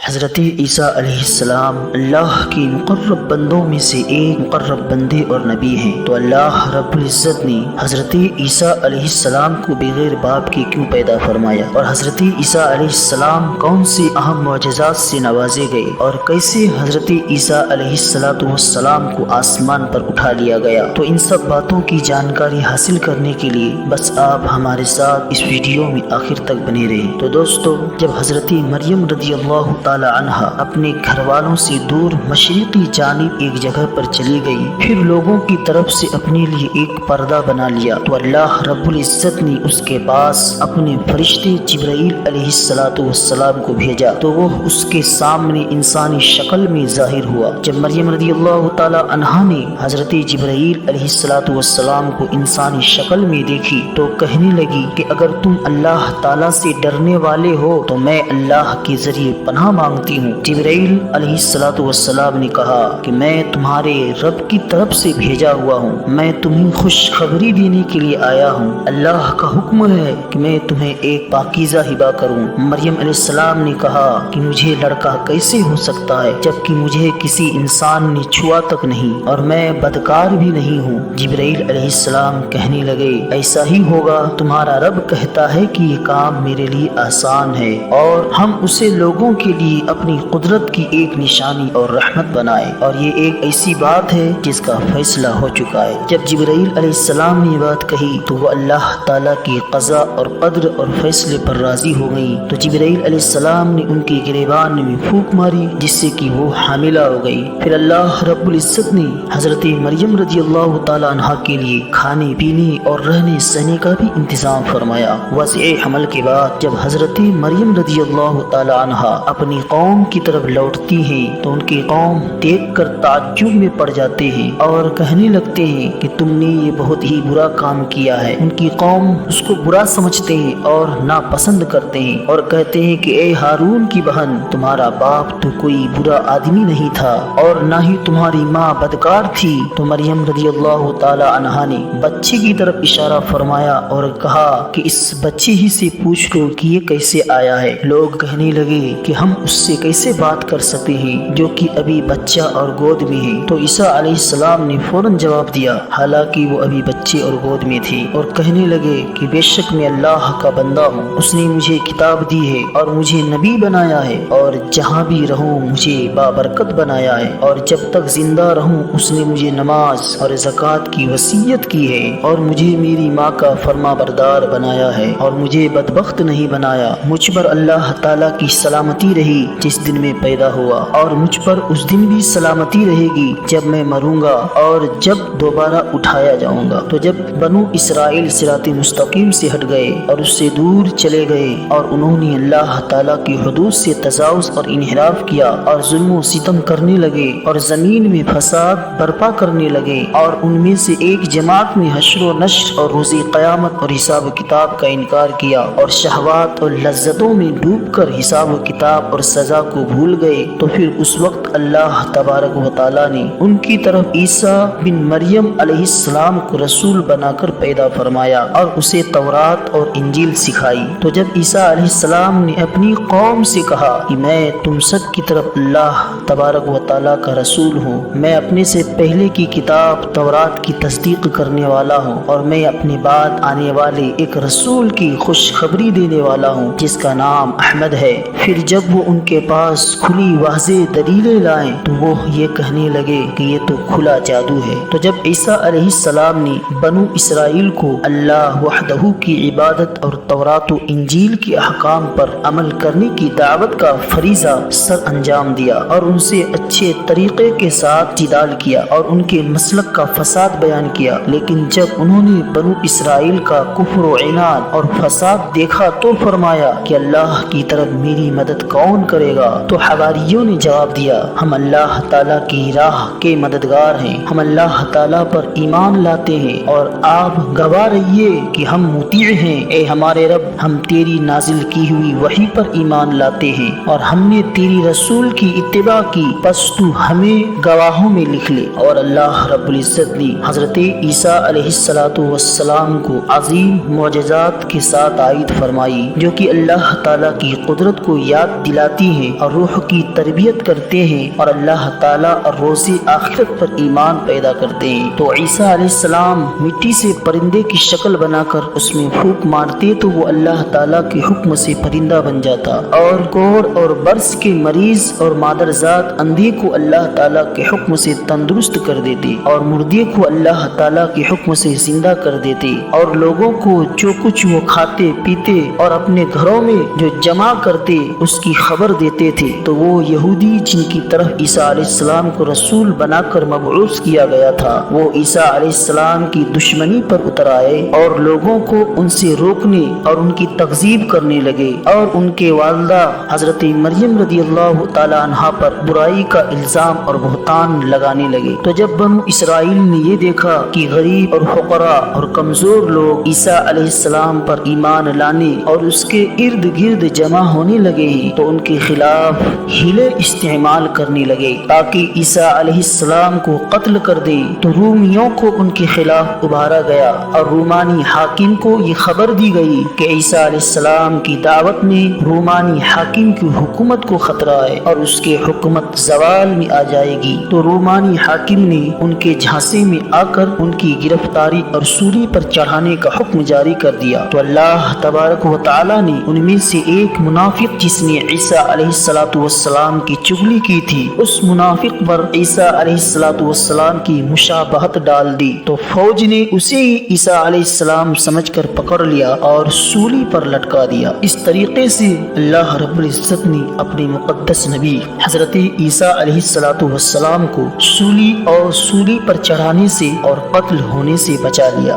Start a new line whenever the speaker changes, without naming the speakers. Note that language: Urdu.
حضرت عیسیٰ علیہ السلام اللہ کے مقرب بندوں میں سے ایک مقرب بندے اور نبی ہیں، تو اللہ رب العزت نے حضرت عیسیٰ علیہ السلام کو بغیر باپ کے کیوں پیدا فرمایا، اور حضرت عیسیٰ علیہ السلام کون سے اہم معجزات سے نوازے گئے، اور کیسے حضرت عیسیٰ علیہ السلام کو آسمان پر اٹھا لیا گیا۔ تو ان سب باتوں کی جانکاری حاصل کرنے کے لیے بس آپ ہمارے ساتھ اس ویڈیو میں آخر تک بنے رہیں۔ تو دوستو، جب حضرت مریم رضی اللہ تعالی عنہا اپنے گھر والوں سے دور مشرقی جانب ایک جگہ پر چلی گئی، پھر لوگوں کی طرف سے اپنے لیے ایک پردہ بنا لیا، تو اللہ رب العزت نے اس کے پاس اپنے فرشتے جبرائیل علیہ السلام کو بھیجا، تو وہ اس کے سامنے انسانی شکل میں ظاہر ہوا۔ جب مریم رضی اللہ تعالی عنہا نے حضرت جبرائیل علیہ السلام کو انسانی شکل میں دیکھی تو کہنے لگی کہ اگر تم اللہ تعالی سے ڈرنے والے ہو تو میں اللہ کے ذریعے پناہ مانگتی ہوں۔ جبرائیل علیہ السلام نے کہا کہ میں تمہارے رب کی طرف سے بھیجا ہوا ہوں، میں تمہیں خوشخبری دینے کے لیے آیا ہوں، اللہ کا حکم ہے کہ میں تمہیں ایک پاکیزہ ہبہ کروں۔ مریم علیہ السلام نے کہا کہ مجھے لڑکا کیسے ہو سکتا ہے جبکہ مجھے کسی انسان نے چھوا تک نہیں اور میں بدکار بھی نہیں ہوں۔ جبرائیل علیہ السلام کہنے لگے ایسا ہی ہوگا، تمہارا رب کہتا ہے کہ یہ کام میرے لیے آسان ہے اور ہم اسے لوگوں کے لیے اپنی قدرت کی ایک نشانی اور رحمت بنائے، اور یہ ایک ایسی بات ہے جس کا فیصلہ ہو چکا ہے۔ جب جبرائیل علیہ السلام نے یہ بات کہی تو وہ اللہ تعالیٰ کی قضاء اور قدر اور فیصلے پر راضی ہو گئی، تو جبرائیل علیہ السلام نے ان کے گریبان میں پھونک ماری جس سے کہ وہ حاملہ ہو گئی۔ پھر اللہ رب العزت نے حضرت مریم رضی اللہ تعالی عنہا کے لیے کھانے پینے اور رہنے سہنے کا بھی انتظام فرمایا۔ وضع حمل کے بعد جب حضرت مریم رضی اللہ تعالی عنہا اپنی قوم کی طرف لوٹتی ہیں تو ان کی قوم دیکھ کر تعجب میں پڑ جاتے ہیں اور کہنے لگتے ہیں کہ تم نے یہ بہت ہی برا کام کیا ہے۔ ان کی قوم اس کو برا سمجھتے ہیں اور ناپسند کرتے ہیں اور کہتے ہیں کہ اے ہارون کی بہن، تمہارا باپ تو کوئی برا آدمی نہیں تھا اور نہ ہی تمہاری ماں بدکار تھی۔ تو مریم رضی اللہ تعالی عنہا نے بچے کی طرف اشارہ فرمایا اور کہا کہ اس بچے ہی سے پوچھ لو کہ یہ کیسے آیا ہے۔ لوگ کہنے لگے کہ ہم اس سے کیسے بات کر سکتے ہیں جو کہ ابھی بچہ اور گود میں ہے۔ تو عیسیٰ علیہ السلام نے فوراً جواب دیا، حالانکہ وہ ابھی بچے اور گود میں تھے، اور کہنے لگے کہ بے شک میں اللہ کا بندہ ہوں، اس نے مجھے کتاب دی ہے اور مجھے نبی بنایا ہے، اور جہاں بھی رہوں مجھے بابرکت بنایا ہے، اور جب تک زندہ رہوں اس نے مجھے نماز اور زکوٰۃ کی وصیت کی ہے، اور مجھے میری ماں کا فرما بردار بنایا ہے اور مجھے بدبخت نہیں بنایا۔ مجھ پر اللہ تعالیٰ کی سلامتی رہی جس دن میں پیدا ہوا، اور مجھ پر اس دن بھی سلامتی رہے گی جب میں مروں گا اور جب دوبارہ اٹھایا جاؤں گا۔ تو جب بنو اسرائیل صراط مستقیم سے ہٹ گئے اور اس سے دور چلے گئے اور انہوں نے اللہ تعالیٰ کی حدود سے تجاوز اور انحراف کیا اور ظلم و ستم کرنے لگے اور زمین میں فساد برپا کرنے لگے، اور ان میں سے ایک جماعت نے حشر و نشر اور روز قیامت اور حساب و کتاب کا انکار کیا اور شہوات اور لذتوں میں ڈوب کر حساب و کتاب اور سزا کو بھول گئے، تو پھر اس وقت اللہ تبارک و تعالیٰ نے ان کی طرف عیسیٰ بن مریم علیہ السلام کو رسول بنا کر پیدا فرمایا اور اسے تورات اور انجیل سکھائی۔ تو جب عیسیٰ علیہ السلام نے اپنی قوم سے کہا کہ میں تم سب کی طرف اللہ تبارک و تعالیٰ کا رسول ہوں، میں اپنے سے پہلے کی کتاب تورات کی تصدیق کرنے والا ہوں، اور میں اپنے بعد آنے والے ایک رسول کی خوشخبری دینے والا ہوں جس کا نام احمد ہے، پھر جب وہ ان کے پاس کھلی واضح دلیلیں لائیں تو وہ یہ کہنے لگے کہ یہ تو کھلا جادو ہے۔ تو جب عیسیٰ علیہ السلام نے بنو اسرائیل کو اللہ وحدہ کی عبادت اور تورات و انجیل کے احکام پر عمل کرنے کی دعوت کا فریضہ سر انجام دیا اور ان سے اچھے طریقے کے ساتھ جدال کیا اور ان کے مسلک کا فساد بیان کیا، لیکن جب انہوں نے بنو اسرائیل کا کفر و عناد اور فساد دیکھا تو فرمایا کہ اللہ کی طرف میری مدد کون کرے گا؟ تو حواریوں نے جواب دیا، ہم اللہ تعالیٰ کی راہ کے مددگار ہیں، ہم اللہ تعالیٰ پر ایمان لاتے ہیں اور آپ گواہ رہیے کہ ہم مطیع ہیں۔ اے ہمارے رب، ہم تیری نازل کی ہوئی وحی پر ایمان لاتے ہیں اور ہم نے تیری رسول کی اتباع کی، پس تو ہمیں گواہوں میں لکھ لے۔ اور اللہ رب العزت نے حضرت عیسیٰ علیہ السلام کو عظیم معجزات کے ساتھ عائد فرمائی جو کہ اللہ تعالیٰ کی قدرت کو یاد دلاتی لاتی ہیں اور روح کی تربیت کرتے ہیں اور اللہ تعالیٰ اور روز آخرت پر ایمان پیدا کرتے ہیں۔ تو عیسیٰ علیہ السلام مٹی سے پرندے کی شکل بنا کر اس میں پھونک مارتے تو وہ اللہ تعالیٰ کے حکم سے پرندہ بن جاتا، اور کوڑ اور برس کے مریض اور مادرزاد اندھے کو اللہ تعالیٰ کے حکم سے تندرست کر دیتے، اور مردے کو اللہ تعالیٰ کے حکم سے زندہ کر دیتے، اور لوگوں کو جو کچھ وہ کھاتے پیتے اور اپنے گھروں میں جو جمع کرتے اس کی خبر دیتے تھے۔ تو وہ یہودی جن کی طرف عیسیٰ علیہ السلام کو رسول بنا کر مبعوث کیا گیا تھا، وہ عیسیٰ علیہ السلام کی دشمنی پر اتر آئے اور لوگوں کو ان سے روکنے اور ان کی تکذیب کرنے لگے، اور ان کے والدہ حضرت مریم رضی اللہ تعالی عنہا پر برائی کا الزام اور بہتان لگانے لگے۔ تو جب بنو اسرائیل نے یہ دیکھا کہ غریب اور فقراء اور کمزور لوگ عیسیٰ علیہ السلام پر ایمان لانے اور اس کے ارد گرد جمع ہونے لگے ہیں تو ان کے خلاف ہیلے استعمال کرنے لگے تاکہ عیسیٰ علیہ السلام کو قتل کر دے۔ تو رومیوں کو ان کے خلاف ابھارا گیا اور رومانی حاکم کو یہ خبر دی گئی کہ عیسیٰ علیہ السلام کی دعوت میں رومانی حاکم کی حکومت کو خطرہ ہے اور اس کے حکومت زوال میں آ جائے گی۔ تو رومانی حاکم نے ان کے جھانسے میں آ کر ان کی گرفتاری اور سولی پر چڑھانے کا حکم جاری کر دیا۔ تو اللہ تبارک و تعالی نے ان میں سے ایک منافق جس نے عیسیٰ علیہ السلام کی چغلی کی تھی، اس منافق پر عیسیٰ علیہ السلام کی مشابہت ڈال دی۔ تو فوج نے اسے ہی عیسیٰ علیہ السلام سمجھ کر پکڑ لیا اور سولی پر لٹکا دیا۔ اس طریقے سے اللہ رب العزت نے اپنے مقدس نبی حضرت عیسیٰ علیہ السلام کو سولی پر چڑھانے سے اور قتل ہونے سے بچا لیا۔